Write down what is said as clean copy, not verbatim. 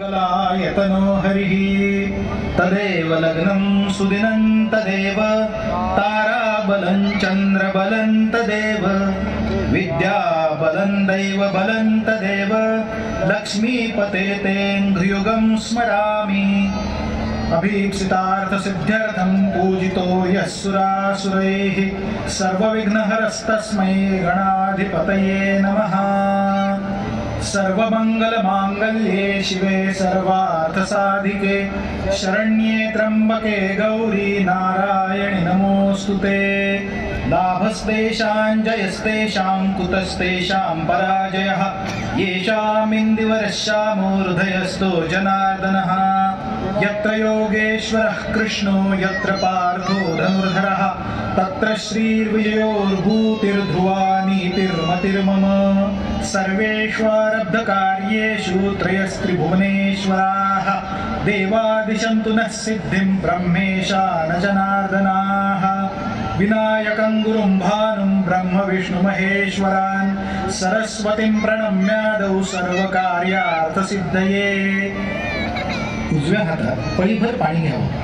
यतनो हरिः तदेव लग्नं सुदिनं तदेव ताराबलं चन्द्रबलं तदेव विद्याबलं दैवबलं तदेव लक्ष्मीपते तेऽङ्घ्रियुगं स्मरामि। अभीप्सितार्थसिद्ध्यर्थं पूजितो यः सुरासुरैः सर्वविघ्नहरस्तस्मै गणाधिपतये नमः। सर्वमङ्गलमाङ्गल्ये शिवे सर्वार्थसाधिके शरण्ये त्र्यम्बके गौरी नारायणि नमोऽस्तुते। लाभस्तेषां जयस्तेषां कुतस्तेषां पराजयः येषामिन्दिवरश्यामो हृदयस्थो जनार्दनः। यत्र योगेश्वरः कृष्णो यत्र पार्थो धनुर्धरः तत्र श्रीर्विजयोर्भूतिर्ध्रुवा नीतिर्मतिर्मम। सर्वेष्वारब्धकार्येषु त्रयस्त्रिभुवनेश्वराः देवादिशन्तु नः सिद्धिं ब्रह्मेशा न जनार्दनाः। विनायकं गुरुं भानुं ब्रह्म विष्णुमहेश्वरान् सरस्वतीं प्रणम्यादौ सर्वकार्यार्थसिद्धये। उजव्या हातात पळीभर पाणी घ्यावं।